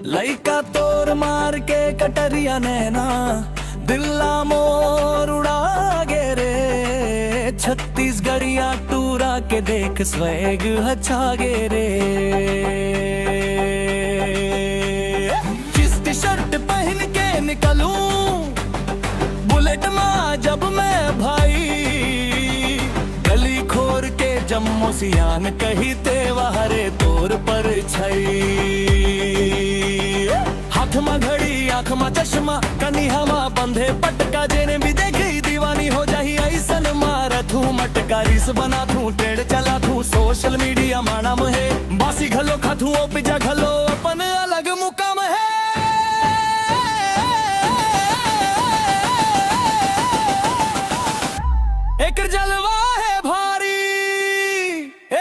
लइका तोर मार के कटरिया नैना दिल्ला मोर उड़ा गे रे। छत्तीसगढ़िया टूरा के देख स्वैग अच्छा गे रे। किस टी शर्ट पहन के निकलूं बुलेट माँ जब मैं भाई। गली खोर के जम्मो सियान कही ते वहारे तोर पर छई। हाथ में घड़ी आँख में चश्मा कनी हवा बंधे पटका जेने भी देखी दीवानी हो जाही ऐसन मारा थू मटका। रिस बना थू टेढ़ चला थू सोशल मीडिया माना मुहे बासी घलो खाथू ओ पिजा घलो अपन अलग मुकाम है। एक जलवा है भारी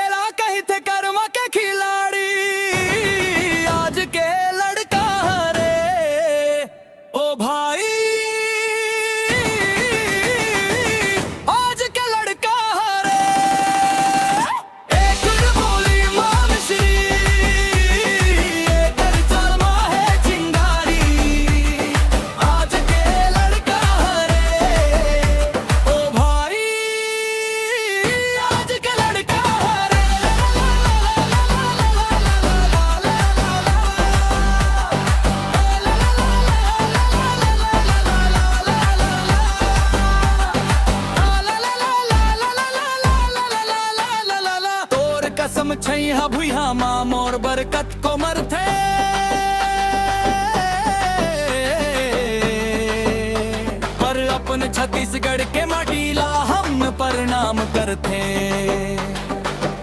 एला कहीं थे कर्मा के खिलाड़ी। आज के लड़का रे ओ भाई आज के लड़का रे। एक बोली मान श्री एक चलमा है चिंगारी। आज के लड़का रे ओ भाई आज के लड़का रे। तोर कसम छैहा भुइहा माँ मोर बरकत को मरथे। पर अपन छत्तीसगढ़ के माटीला हम प्रणाम करथे।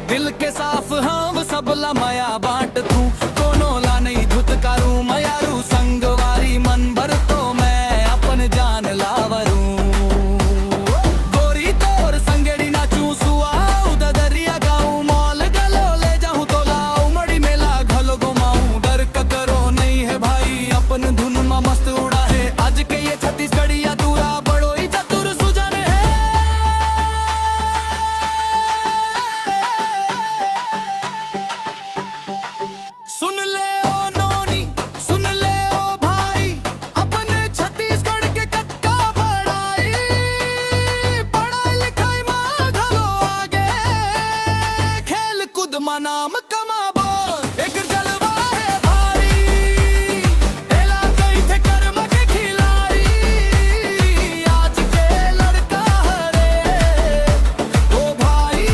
दिल के साफ हम सबला माया बांट तू कोनो ला नहीं धुतकारू मयारू संगवारी मन भर तो मैं अपन जान लावरू। गोरी तोर संगेड़ी नाचू सुआऊ ददरिया गाऊं मॉल गलो ले जाऊं तो लाऊ मड़ी मेला घलो घुमाऊं। डर का करो नहीं है भाई अपन धुन में मस्त उड़ा है। आज के ये छत्तीसगढ़िया दूरा बड़ो ही चतुर सुजन है। सुन ले ओ नोनी सुन ले ओ भाई अपने छत्तीसगढ़ के कक्का बड़ाई। पढ़ाई लिखाई में घलो आगे खेल कूद में नाम कमाबो। एक जलवा है भारी एला कहीं थे कर्म के खिलाड़ी। आज के लड़का रे ओ भाई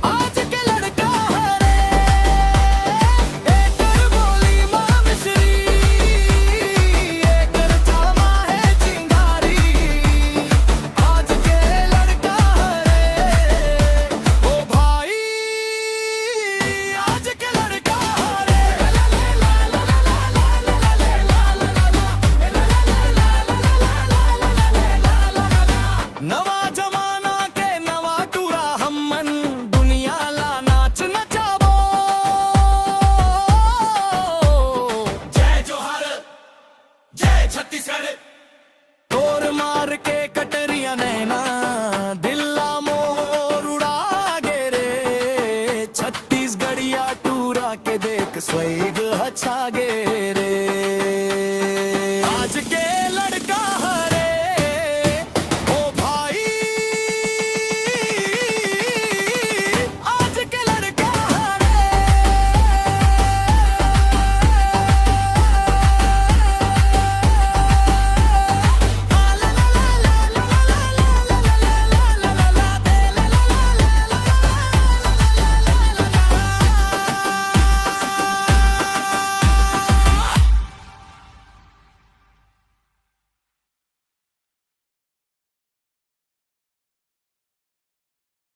आज के लड़का रे। एक बोली माँ मिश्री एक चलमा है चिंगारी। आज के लड़का रे ओ भाई आज के लड़का रे। नवा जमाना के नवा टूरा हमन दुनिया ला नाच नचाबो। जय जोहार जय छत्तीसगढ़। तोर मार के कटरिया नैना दिल्ला मोर उड़ा गे रे। छत्तीसगढ़िया टूरा के देख स्वेग अच्छा गे रे। आज के लड़का